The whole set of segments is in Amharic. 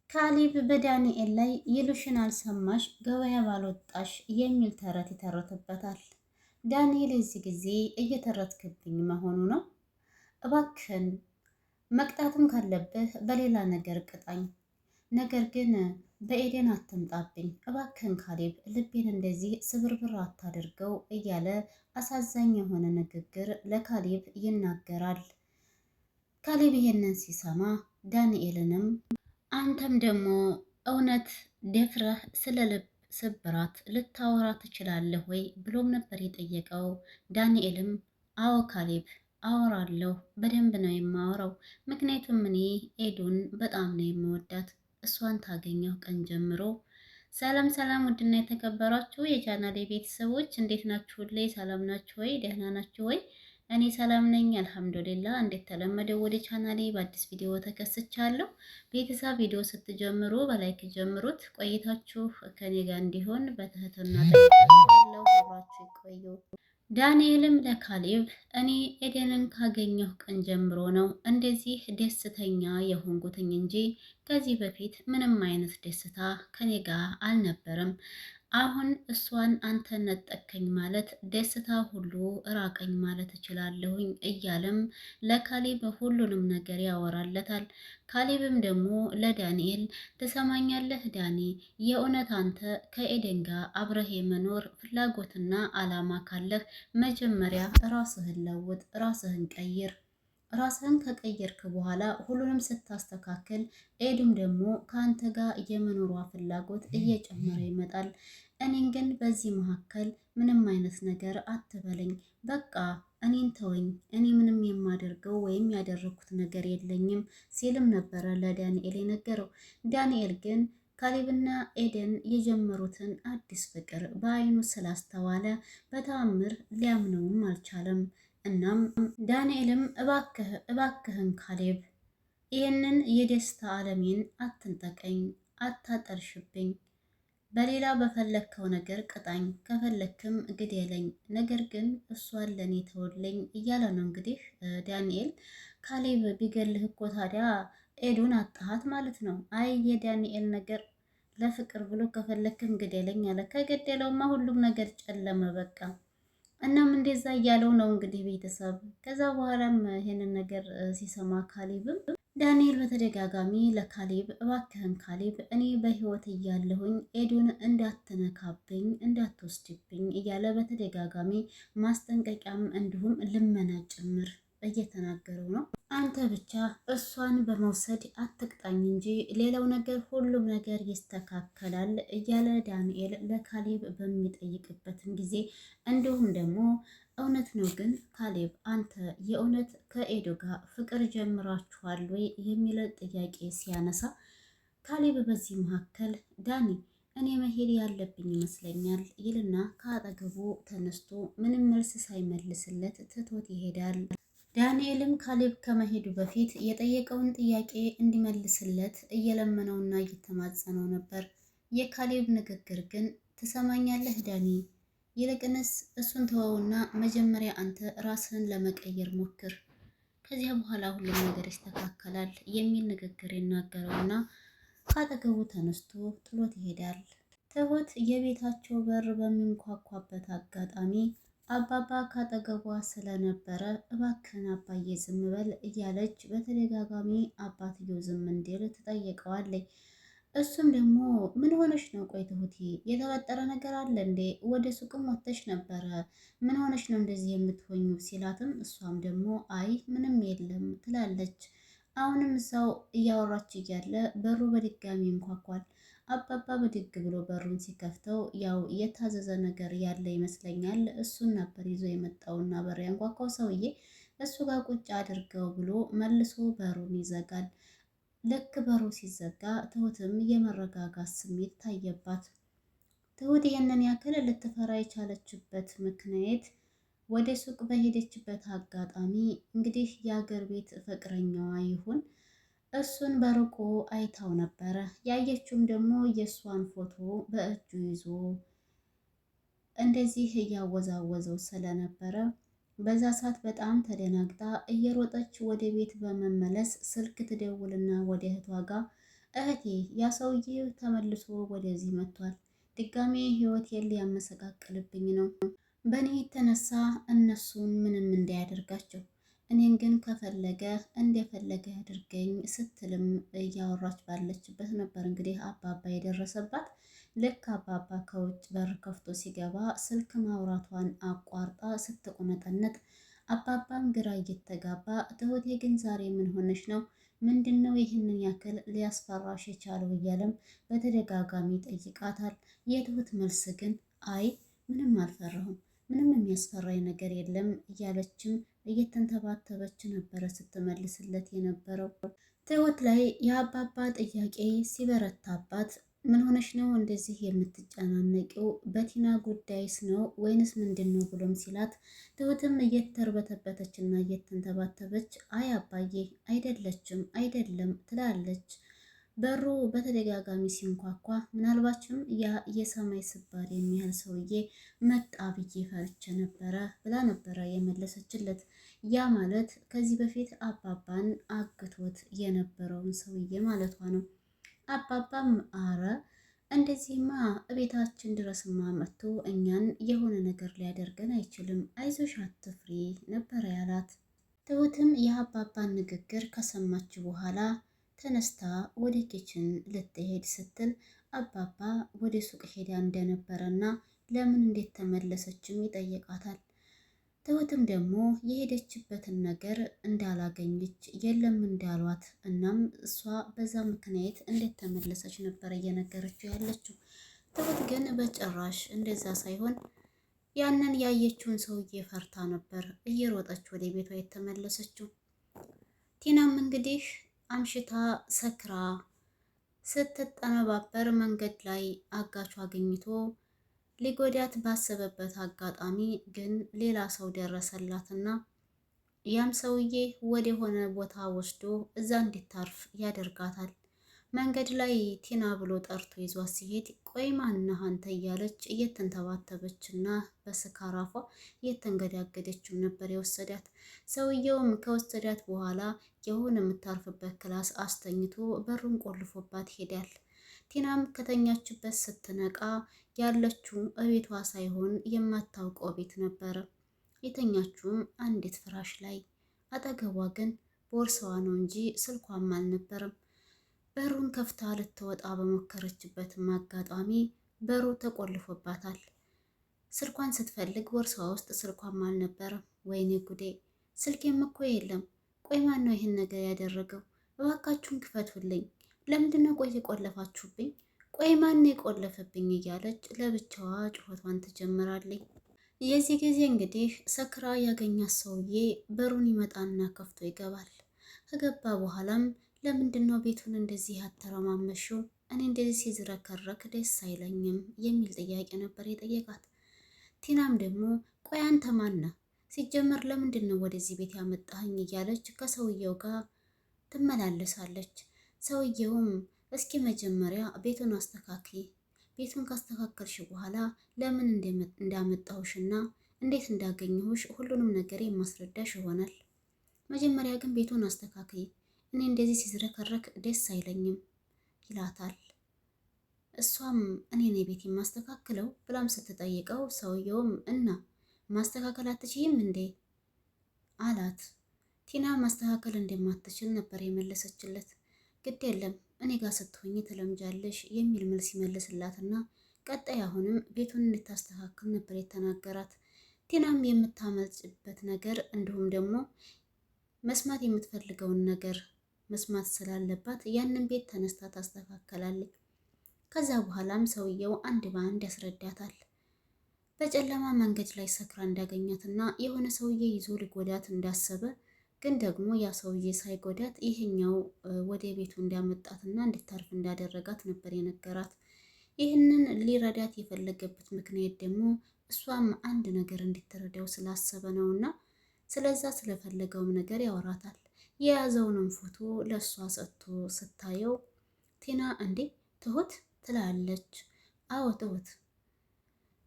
ካሌብ በዳንኤል ላይ ይሉሽን አልሰማሽ ገበያ ባልወጣሽ የሚል ተረት ይተረትበታል። ዳንኤል የዚህ ጊዜ እየተረትክብኝ መሆኑ ነው። እባክህን መቅጣትም ካለብህ በሌላ ነገር ቅጣኝ፣ ነገር ግን በኤደን አትምጣብኝ። እባክህን ካሌብ ልቤን እንደዚህ ስብርብር አታድርገው እያለ አሳዛኝ የሆነ ንግግር ለካሌብ ይናገራል። ካሌብ ይሄንን ሲሰማ ዳንኤልንም አንተም ደግሞ እውነት ደፍረህ ስለ ልብ ስብራት ልታወራ ትችላለህ ወይ ብሎም ነበር የጠየቀው። ዳንኤልም አዎ ካሌብ አወራለሁ፣ በደንብ ነው የማወራው። ምክንያቱም እኔ ኤዱን በጣም ነው የምወዳት እሷን ታገኘው ቀን ጀምሮ። ሰላም ሰላም! ውድና የተከበራችሁ የቻናሌ ቤተሰቦች እንዴት ናችሁልኝ? ሰላም ናችሁ ወይ? ደህና ናችሁ ወይ? እኔ ሰላም ነኝ አልሐምዱሊላ። እንደተለመደው ወደ ቻናሌ በአዲስ ቪዲዮ ተከስቻለሁ። ቤተሰብ ቪዲዮ ስትጀምሩ በላይክ ጀምሩት። ቆይታችሁ ከኔ ጋር እንዲሆን በትህትና ጠይቃችኋለሁ። አብራችሁ ይቆዩ። ዳንኤልም ለካሌብ እኔ ኤደንን ካገኘሁ ቀን ጀምሮ ነው እንደዚህ ደስተኛ የሆንኩትኝ እንጂ ከዚህ በፊት ምንም አይነት ደስታ ከኔ ጋር አልነበረም። አሁን እሷን አንተ ነጠቀኝ ማለት ደስታ ሁሉ ራቀኝ ማለት እችላለሁኝ እያለም ለካሌብ ሁሉንም ነገር ያወራለታል። ካሌብም ደግሞ ለዳንኤል ትሰማኛለህ ዳኒ፣ የእውነት አንተ ከኤደን ጋር አብረህ የመኖር ፍላጎትና አላማ ካለህ መጀመሪያ ራስህን ለውጥ፣ ራስህን ቀይር። ራስህን ከቀየርክ በኋላ ሁሉንም ስታስተካክል ኤዱም ደግሞ ከአንተ ጋር የመኖሯ ፍላጎት እየጨመረ ይመጣል። እኔን ግን በዚህ መካከል ምንም አይነት ነገር አትበለኝ፣ በቃ እኔን ተወኝ፣ እኔ ምንም የማደርገው ወይም ያደረኩት ነገር የለኝም ሲልም ነበረ ለዳንኤል የነገረው። ዳንኤል ግን ካሌብና ኤደን የጀመሩትን አዲስ ፍቅር በአይኑ ስላስተዋለ በተአምር ሊያምነውም አልቻለም። እናም ዳንኤልም እባክህን ካሌብ ይህንን የደስታ ዓለሜን አትንጠቀኝ፣ አታጠርሽብኝ፣ በሌላ በፈለግከው ነገር ቅጣኝ፣ ከፈለግክም ግደለኝ፣ ነገር ግን እሷን ለእኔ ተወለኝ እያለ ነው እንግዲህ ዳንኤል። ካሌብ ቢገልህ እኮ ታዲያ ኤዱን አጣሃት ማለት ነው። አይ የዳንኤል ነገር ለፍቅር ብሎ ከፈለግክም ግደለኝ አለ። ከገደለውማ ሁሉም ነገር ጨለመ በቃ። እናም እንደዛ እያለው ነው እንግዲህ ቤተሰብ። ከዛ በኋላም ይሄንን ነገር ሲሰማ ካሌብም ዳንኤል በተደጋጋሚ ለካሌብ እባክህን ካሌብ እኔ በህይወት እያለሁኝ ኤዱን እንዳትነካብኝ እንዳትወስድብኝ እያለ በተደጋጋሚ ማስጠንቀቂያም እንዲሁም ልመና ጭምር እየተናገረው ነው። አንተ ብቻ እሷን በመውሰድ አትቅጣኝ እንጂ ሌላው ነገር ሁሉም ነገር ይስተካከላል እያለ ዳንኤል ለካሌብ በሚጠይቅበትም ጊዜ እንዲሁም ደግሞ እውነት ነው ግን ካሌብ አንተ የእውነት ከኤዱ ጋር ፍቅር ጀምራችኋል ወይ የሚለ ጥያቄ ሲያነሳ ካሌብ በዚህ መካከል ዳኒ እኔ መሄድ ያለብኝ ይመስለኛል ይልና ከአጠገቡ ተነስቶ ምንም መልስ ሳይመልስለት ትቶት ይሄዳል። ዳንኤልም ካሌብ ከመሄዱ በፊት የጠየቀውን ጥያቄ እንዲመልስለት እየለመነውና እየተማጸነው ነበር። የካሌብ ንግግር ግን ትሰማኛለህ ዳኒ፣ ይልቅንስ እሱን ተወውና መጀመሪያ አንተ ራስህን ለመቀየር ሞክር፣ ከዚያ በኋላ ሁሉም ነገር ይስተካከላል የሚል ንግግር ይናገረውና ካጠገቡ ተነስቶ ጥሎት ይሄዳል። ትሁት የቤታቸው በር በሚንኳኳበት አጋጣሚ አባባ ካጠገቧ ስለነበረ እባክህን አባዬ ዝም በል እያለች በተደጋጋሚ አባትየው ዝም እንዲል ትጠይቀዋለች። እሱም ደግሞ ምን ሆነሽ ነው? ቆይ ትሁቴ የተፈጠረ ነገር አለ እንዴ? ወደ ሱቅም ወጥተሽ ነበረ፣ ምን ሆነሽ ነው እንደዚህ የምትሆኙ ሲላትም እሷም ደግሞ አይ ምንም የለም ትላለች። አሁንም እዛው እያወራች እያለ በሩ በድጋሚ እንኳኳል። አባባ ብድግ ብሎ በሩን ሲከፍተው ያው የታዘዘ ነገር ያለ ይመስለኛል። እሱን ነበር ይዞ የመጣውና በር ያንኳኳው ሰውዬ እሱ ጋር ቁጭ አድርገው ብሎ መልሶ በሩን ይዘጋል። ልክ በሩ ሲዘጋ ትሁትም የመረጋጋት ስሜት ታየባት። ትሁት ይህንን ያክል ልትፈራ የቻለችበት ምክንያት ወደ ሱቅ በሄደችበት አጋጣሚ እንግዲህ የአገር ቤት ፍቅረኛዋ ይሁን እሱን በርቆ አይታው ነበረ። ያየችውም ደግሞ የእሷን ፎቶ በእጁ ይዞ እንደዚህ እያወዛወዘው ስለነበረ በዛ ሰዓት በጣም ተደናግጣ እየሮጠች ወደ ቤት በመመለስ ስልክ ትደውልና ወደ እህቷ ጋር እህቴ ያ ሰውዬ ተመልሶ ወደዚህ መጥቷል። ድጋሜ ህይወቴን ሊያመሰቃቅልብኝ ነው። በእኔ የተነሳ እነሱን ምንም እንዳያደርጋቸው፣ እኔን ግን ከፈለገ እንደፈለገ ያድርገኝ ስትልም እያወራች ባለችበት ነበር እንግዲህ አባባ የደረሰባት። ልክ አባባ ከውጭ በር ከፍቶ ሲገባ ስልክ ማውራቷን አቋርጣ ስትቁነጠነጥ፣ አባባም ግራ እየተጋባ ትሁቴ ግን ዛሬ ምን ሆነች ነው? ምንድን ነው ይህንን ያክል ሊያስፈራሽ የቻለው? እያለም በተደጋጋሚ ጠይቃታል። የትሁት መልስ ግን አይ ምንም አልፈራሁም፣ ምንም የሚያስፈራኝ ነገር የለም እያለችም እየተንተባተበች ነበረ ስትመልስለት የነበረው። ትሁት ላይ የአባባ ጥያቄ ሲበረታባት ምን ሆነሽ ነው እንደዚህ የምትጨናነቂው? በቲና ጉዳይስ ነው ወይንስ ምንድን ነው ብሎም ሲላት፣ ትሁትም እየተርበተበተች እና እየተንተባተበች አይ አባዬ አይደለችም አይደለም ትላለች። በሩ በተደጋጋሚ ሲንኳኳ ምናልባችም ያ የሰማይ ስባሪ የሚያህል ሰውዬ መጣ ብዬ ፈርቼ ነበረ ብላ ነበረ የመለሰችለት። ያ ማለት ከዚህ በፊት አባባን አግቶት የነበረውን ሰውዬ ማለቷ ነው። አባባም አረ እንደዚህማ እቤታችን ድረስማ መጥቶ እኛን የሆነ ነገር ሊያደርገን አይችልም፣ አይዞሽ አትፍሪ ነበረ ያላት። ትሁትም የአባባን ንግግር ከሰማች በኋላ ተነስታ ወደ ኪችን ልትሄድ ስትል አባባ ወደ ሱቅ ሄዳ እንደነበረና ለምን እንዴት ተመለሰችም ይጠይቃታል። ትሁትም ደግሞ የሄደችበትን ነገር እንዳላገኘች የለም እንዳሏት፣ እናም እሷ በዛ ምክንያት እንዴት ተመለሰች ነበር እየነገረችው ያለችው። ትሁት ግን በጭራሽ እንደዛ ሳይሆን ያንን ያየችውን ሰውዬ ፈርታ ነበር እየሮጠች ወደ ቤቷ የተመለሰችው። ቲናም እንግዲህ አምሽታ ሰክራ ስትጠነባበር መንገድ ላይ አጋቿ አግኝቶ ሊጎዳት ባሰበበት አጋጣሚ ግን ሌላ ሰው ደረሰላትና ያም ሰውዬ ወደ ሆነ ቦታ ወስዶ እዛ እንዲታርፍ ያደርጋታል። መንገድ ላይ ቲና ብሎ ጠርቶ ይዟት ሲሄድ ቆይ ማነህ አንተ እያለች እየተንተባተበችና በስካራፏ እየተንገዳገደችው ነበር የወሰዳት። ሰውየውም ከወሰዳት በኋላ የሆነ የምታርፍበት ክላስ አስተኝቶ በሩን ቆልፎባት ሄዳል። ቲናም ከተኛችበት ስትነቃ ያለችው እቤቷ ሳይሆን የማታውቀው ቤት ነበረ። የተኛችውም አንዲት ፍራሽ ላይ፣ አጠገቧ ግን ቦርሳዋ ነው እንጂ ስልኳም አልነበረም። በሩን ከፍታ ልትወጣ በሞከረችበትም አጋጣሚ በሩ ተቆልፎባታል። ስልኳን ስትፈልግ ቦርሳዋ ውስጥ ስልኳም አልነበረም። ወይኔ ጉዴ! ስልኬም እኮ የለም። ቆይ ማን ነው ይህን ነገር ያደረገው? እባካችሁን ክፈቱልኝ። ለምንድን ነው ቆይ የቆለፋችሁብኝ? ቆይ ማን የቆለፈብኝ? እያለች ለብቻዋ ጩኸቷን ትጀምራለች። የዚህ ጊዜ እንግዲህ ሰክራ ያገኛት ሰውዬ በሩን ይመጣና ከፍቶ ይገባል። ከገባ በኋላም ለምንድን ነው ቤቱን እንደዚህ ያተረማመሽው? እኔ እንደዚህ ሲዝረከረክ ደስ አይለኝም የሚል ጥያቄ ነበር የጠየቃት። ቲናም ደግሞ ቆይ አንተ ማን ነህ? ሲጀመር ለምንድን ነው ወደዚህ ቤት ያመጣኸኝ? እያለች ከሰውየው ጋር ትመላለሳለች። ሰውየውም እስኪ መጀመሪያ ቤቱን አስተካክሊ፣ ቤቱን ካስተካከልሽ በኋላ ለምን እንዳመጣሁሽና እንዴት እንዳገኘሁሽ ሁሉንም ነገር የማስረዳሽ ይሆናል። መጀመሪያ ግን ቤቱን አስተካክሊ፣ እኔ እንደዚህ ሲዝረከረክ ደስ አይለኝም ይላታል። እሷም እኔ ነኝ ቤት የማስተካክለው ብላም ስትጠይቀው ሰውየውም እና ማስተካከል አትችይም እንዴ አላት። ቲና ማስተካከል እንደማትችል ነበር የመለሰችለት። ግድ የለም እኔ ጋር ስትሆኝ ትለምጃለሽ የሚል መልስ ይመልስላትና ቀጣይ አሁንም ቤቱን እንድታስተካክል ነበር የተናገራት። ቲናም የምታመልጭበት ነገር እንዲሁም ደግሞ መስማት የምትፈልገውን ነገር መስማት ስላለባት ያንን ቤት ተነስታ ታስተካከላለች። ከዛ በኋላም ሰውየው አንድ በአንድ ያስረዳታል። በጨለማ መንገድ ላይ ሰክራ እንዳገኛትና የሆነ ሰውዬ ይዞ ሊጎዳት እንዳሰበ ግን ደግሞ ያ ሰውዬ ሳይጎዳት ይሄኛው ወደ ቤቱ እንዳመጣትና እንድታርፍ እንዳደረጋት ነበር የነገራት። ይህንን ሊረዳት የፈለገበት ምክንያት ደግሞ እሷም አንድ ነገር እንድትረዳው ስላሰበ ነውና ስለዛ ስለፈለገውም ነገር ያወራታል። የያዘውንም ፎቶ ለእሷ ሰጥቶ ስታየው ቲና እንዴ ትሁት ትላለች። አዎ ትሁት፣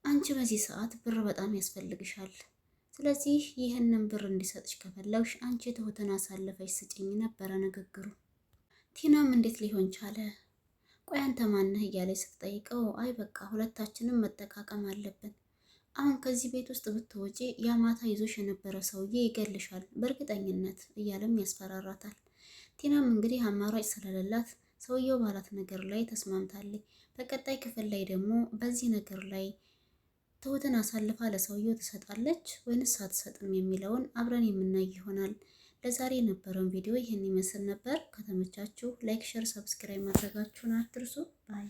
አንቺ በዚህ ሰዓት ብር በጣም ያስፈልግሻል። ስለዚህ ይህንን ብር እንዲሰጥሽ ከፈለግሽ አንቺ ትሁትን አሳልፈሽ ስጭኝ ነበረ ንግግሩ። ቲናም እንዴት ሊሆን ቻለ? ቆይ አንተ ማነህ እያለች ስትጠይቀው አይ በቃ ሁለታችንም መጠቃቀም አለብን። አሁን ከዚህ ቤት ውስጥ ብትወጪ ያ ማታ ይዞሽ የነበረ ሰውዬ ይገልሻል በእርግጠኝነት እያለም ያስፈራራታል። ቲናም እንግዲህ አማራጭ ስለሌላት ሰውየው ባላት ነገር ላይ ተስማምታለች። በቀጣይ ክፍል ላይ ደግሞ በዚህ ነገር ላይ ትሁትን አሳልፋ ለሰውየው ትሰጣለች ወይንስ አትሰጥም የሚለውን አብረን የምናይ ይሆናል። ለዛሬ የነበረውን ቪዲዮ ይህን ይመስል ነበር። ከተመቻችሁ ላይክ፣ ሸር፣ ሰብስክራይብ ማድረጋችሁን አትርሱ። ባይ